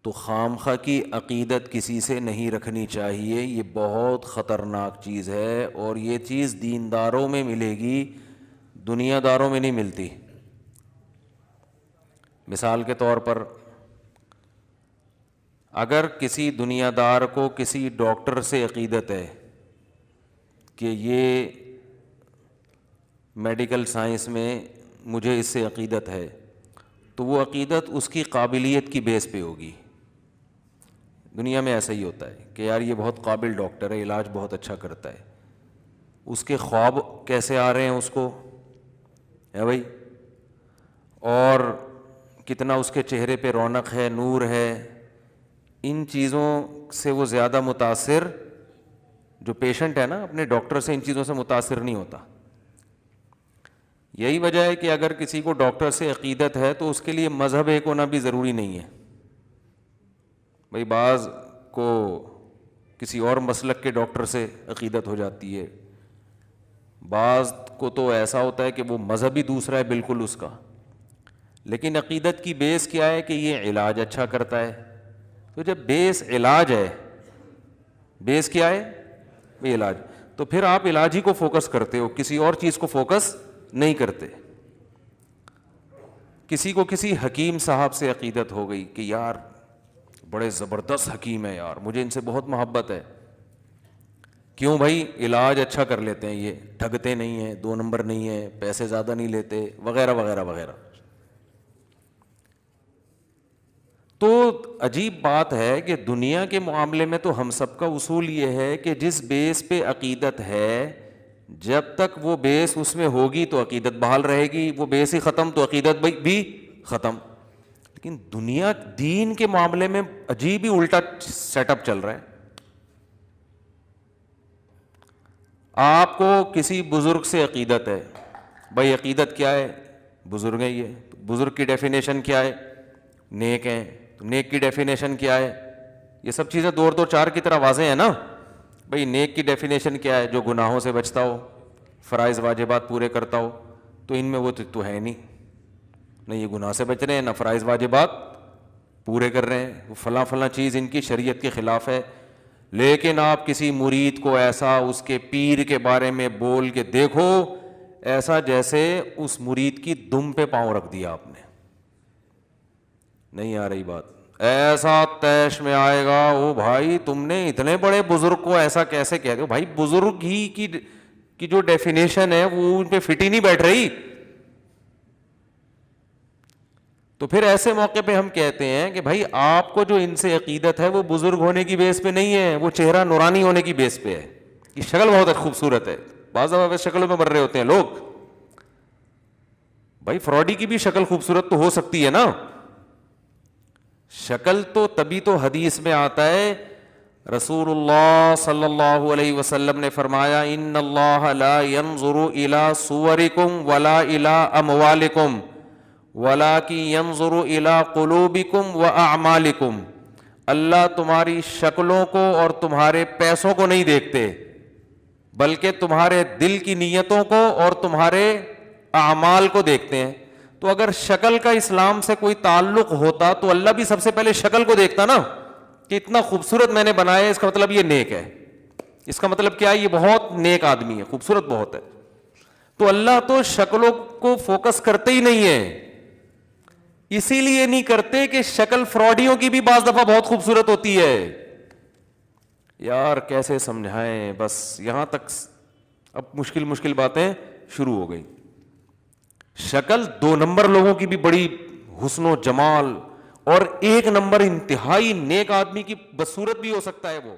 تو خامخواہ کی عقیدت کسی سے نہیں رکھنی چاہیے، یہ بہت خطرناک چیز ہے، اور یہ چیز دینداروں میں ملے گی، دنیا داروں میں نہیں ملتی۔ مثال کے طور پر اگر کسی دنیا دار کو کسی ڈاکٹر سے عقیدت ہے کہ یہ میڈیکل سائنس میں مجھے اس سے عقیدت ہے، تو وہ عقیدت اس کی قابلیت کی بیس پہ ہوگی۔ دنیا میں ایسا ہی ہوتا ہے کہ یار یہ بہت قابل ڈاکٹر ہے، علاج بہت اچھا کرتا ہے، اس کے خواب کیسے آ رہے ہیں اس کو ہے بھائی، اور کتنا اس کے چہرے پہ رونق ہے، نور ہے، ان چیزوں سے وہ زیادہ متاثر، جو پیشنٹ ہے نا اپنے ڈاکٹر سے ان چیزوں سے متاثر نہیں ہوتا۔ یہی وجہ ہے کہ اگر کسی کو ڈاکٹر سے عقیدت ہے تو اس کے لیے مذہب ایک ہونا بھی ضروری نہیں ہے۔ بھئی بعض کو کسی اور مسلک کے ڈاکٹر سے عقیدت ہو جاتی ہے، بعض کو تو ایسا ہوتا ہے کہ وہ مذہب ہی دوسرا ہے بالکل اس کا، لیکن عقیدت کی بیس کیا ہے کہ یہ علاج اچھا کرتا ہے۔ تو جب بیس علاج ہے، بیس کیا ہے؟ یہ علاج، تو پھر آپ علاج ہی کو فوکس کرتے ہو، کسی اور چیز کو فوکس نہیں کرتے۔ کسی کو کسی حکیم صاحب سے عقیدت ہو گئی کہ یار بڑے زبردست حکیم ہے یار، مجھے ان سے بہت محبت ہے، کیوں بھائی؟ علاج اچھا کر لیتے ہیں، یہ ٹھگتے نہیں ہیں، 2 نمبر نہیں ہیں، پیسے زیادہ نہیں لیتے، وغیرہ وغیرہ وغیرہ۔ تو عجیب بات ہے کہ دنیا کے معاملے میں تو ہم سب کا اصول یہ ہے کہ جس بیس پہ عقیدت ہے، جب تک وہ بیس اس میں ہوگی تو عقیدت بحال رہے گی، وہ بیس ہی ختم تو عقیدت بھی ختم۔ لیکن دنیا دین کے معاملے میں عجیب ہی الٹا سیٹ اپ چل رہا ہے۔ آپ کو کسی بزرگ سے عقیدت ہے، بھائی عقیدت کیا ہے؟ بزرگ ہیں یہ، بزرگ کی ڈیفینیشن کیا ہے؟ نیک ہیں، تو نیک کی ڈیفینیشن کیا ہے؟ یہ سب چیزیں 2 اور 2 4 کی طرح واضح ہیں نا۔ بھئی نیک کی ڈیفینیشن کیا ہے؟ جو گناہوں سے بچتا ہو، فرائض واجبات پورے کرتا ہو، تو ان میں وہ تو ہے نہیں، نہ یہ گناہ سے بچ رہے ہیں، نہ فرائض واجبات پورے کر رہے ہیں، وہ فلاں فلاں چیز ان کی شریعت کے خلاف ہے۔ لیکن آپ کسی مرید کو ایسا اس کے پیر کے بارے میں بول کے دیکھو، ایسا جیسے اس مرید کی دم پہ پاؤں رکھ دیا آپ نے۔ نہیں آ رہی بات؟ ایسا تیش میں آئے گا، او بھائی تم نے اتنے بڑے بزرگ کو ایسا کیسے کہتے ہو؟ بھائی بزرگ ہی کی جو ڈیفینیشن ہے وہ ان پہ فٹ ہی نہیں بیٹھ رہی۔ تو پھر ایسے موقع پہ ہم کہتے ہیں کہ بھائی آپ کو جو ان سے عقیدت ہے وہ بزرگ ہونے کی بیس پہ نہیں ہے، وہ چہرہ نورانی ہونے کی بیس پہ ہے، کہ شکل بہت خوبصورت ہے۔ بعض دفعہ شکلوں میں مر رہے ہوتے ہیں لوگ۔ بھائی فراڈی کی بھی شکل خوبصورت تو ہو سکتی ہے نا، شکل تو تبھی تو حدیث میں آتا ہے، رسول اللہ صلی اللہ علیہ وسلم نے فرمایا ان اللہ لا ينظر الى صورکم ولا الى اموالکم ولکن ينظر الى قلوبکم واعمالکم۔ اللہ تمہاری شکلوں کو اور تمہارے پیسوں کو نہیں دیکھتے، بلکہ تمہارے دل کی نیتوں کو اور تمہارے اعمال کو دیکھتے ہیں۔ تو اگر شکل کا اسلام سے کوئی تعلق ہوتا تو اللہ بھی سب سے پہلے شکل کو دیکھتا نا، کہ اتنا خوبصورت میں نے بنایا ہے، اس کا مطلب یہ نیک ہے، اس کا مطلب کیا ہے؟ یہ بہت نیک آدمی ہے، خوبصورت بہت ہے۔ تو اللہ تو شکلوں کو فوکس کرتے ہی نہیں ہے، اسی لیے نہیں کرتے کہ شکل فراڈیوں کی بھی بعض دفعہ بہت خوبصورت ہوتی ہے۔ یار کیسے سمجھائیں، بس یہاں تک اب مشکل باتیں شروع ہو گئی۔ شکل 2 نمبر لوگوں کی بھی بڑی حسن و جمال، اور 1 نمبر انتہائی نیک آدمی کی بدصورت بھی ہو سکتا ہے وہ۔